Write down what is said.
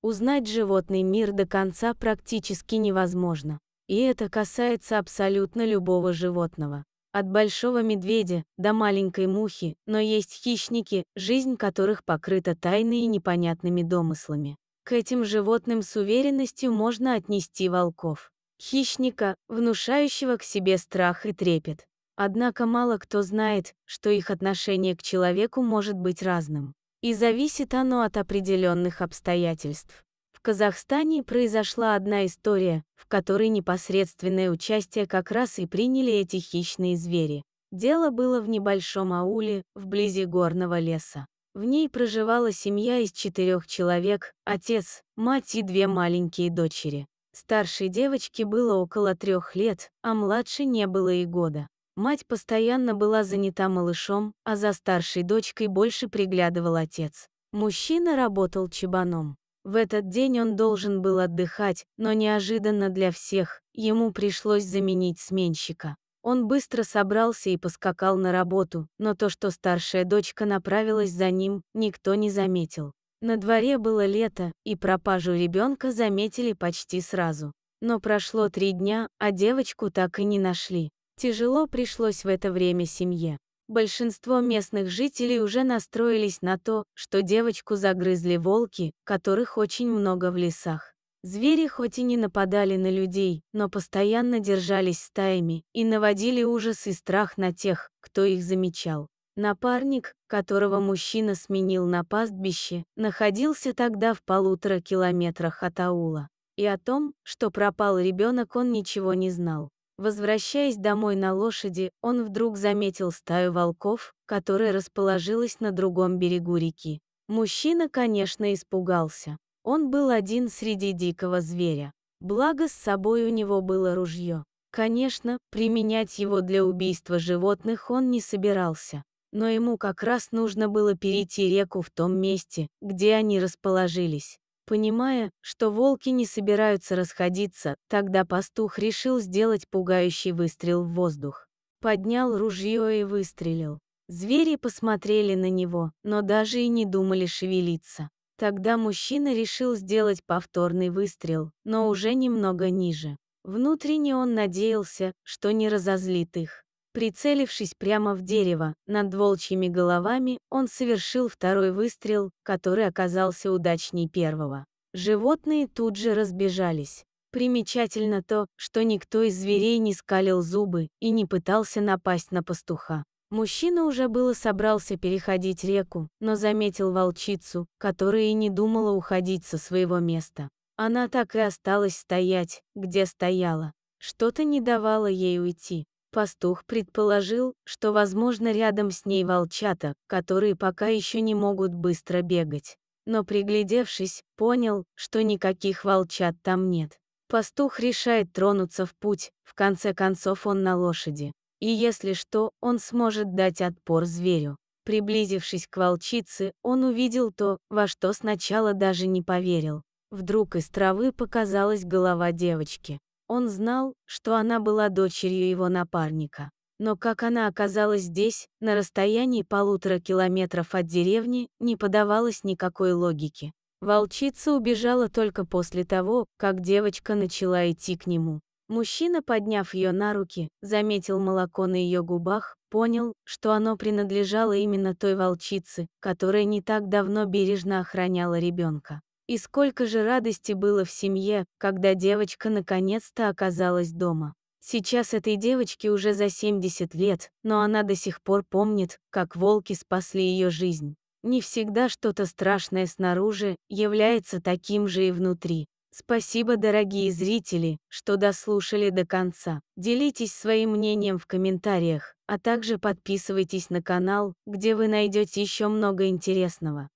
Узнать животный мир до конца практически невозможно. И это касается абсолютно любого животного. От большого медведя до маленькой мухи, но есть хищники, жизнь которых покрыта тайной и непонятными домыслами. К этим животным с уверенностью можно отнести волков. Хищника, внушающего к себе страх и трепет. Однако мало кто знает, что их отношение к человеку может быть разным. И зависит оно от определенных обстоятельств. В Казахстане произошла одна история, в которой непосредственное участие как раз и приняли эти хищные звери. Дело было в небольшом ауле, вблизи горного леса. В ней проживала семья из 4 человек, отец, мать и 2 маленькие дочери. Старшей девочке было около 3 лет, а младшей не было и года. Мать постоянно была занята малышом, а за старшей дочкой больше приглядывал отец. Мужчина работал чабаном. В этот день он должен был отдыхать, но неожиданно для всех, ему пришлось заменить сменщика. Он быстро собрался и поскакал на работу, но то, что старшая дочка направилась за ним, никто не заметил. На дворе было лето, и пропажу ребенка заметили почти сразу. Но прошло 3 дня, а девочку так и не нашли. Тяжело пришлось в это время семье. Большинство местных жителей уже настроились на то, что девочку загрызли волки, которых очень много в лесах. Звери хоть и не нападали на людей, но постоянно держались стаями и наводили ужас и страх на тех, кто их замечал. Напарник, которого мужчина сменил на пастбище, находился тогда в 1,5 километрах от аула. И о том, что пропал ребенок, он ничего не знал. Возвращаясь домой на лошади, он вдруг заметил стаю волков, которая расположилась на другом берегу реки. Мужчина, конечно, испугался. Он был один среди дикого зверя. Благо, с собой у него было ружье. Конечно, применять его для убийства животных он не собирался. Но ему как раз нужно было перейти реку в том месте, где они расположились. Понимая, что волки не собираются расходиться, тогда пастух решил сделать пугающий выстрел в воздух. Поднял ружье и выстрелил. Звери посмотрели на него, но даже и не думали шевелиться. Тогда мужчина решил сделать повторный выстрел, но уже немного ниже. Внутренне он надеялся, что не разозлит их. Прицелившись прямо в дерево, над волчьими головами, он совершил второй выстрел, который оказался удачней первого. Животные тут же разбежались. Примечательно то, что никто из зверей не скалил зубы и не пытался напасть на пастуха. Мужчина уже было собрался переходить реку, но заметил волчицу, которая и не думала уходить со своего места. Она так и осталась стоять, где стояла. Что-то не давало ей уйти. Пастух предположил, что, возможно, рядом с ней волчата, которые пока еще не могут быстро бегать. Но приглядевшись, понял, что никаких волчат там нет. Пастух решает тронуться в путь, в конце концов он на лошади. И если что, он сможет дать отпор зверю. Приблизившись к волчице, он увидел то, во что сначала даже не поверил. Вдруг из травы показалась голова девочки. Он знал, что она была дочерью его напарника. Но как она оказалась здесь, на расстоянии 1,5 километров от деревни, не подавалось никакой логики. Волчица убежала только после того, как девочка начала идти к нему. Мужчина, подняв ее на руки, заметил молоко на ее губах, понял, что оно принадлежало именно той волчице, которая не так давно бережно охраняла ребенка. И сколько же радости было в семье, когда девочка наконец-то оказалась дома. Сейчас этой девочке уже за 70 лет, но она до сих пор помнит, как волки спасли ее жизнь. Не всегда что-то страшное снаружи является таким же и внутри. Спасибо, дорогие зрители, что дослушали до конца. Делитесь своим мнением в комментариях, а также подписывайтесь на канал, где вы найдете еще много интересного.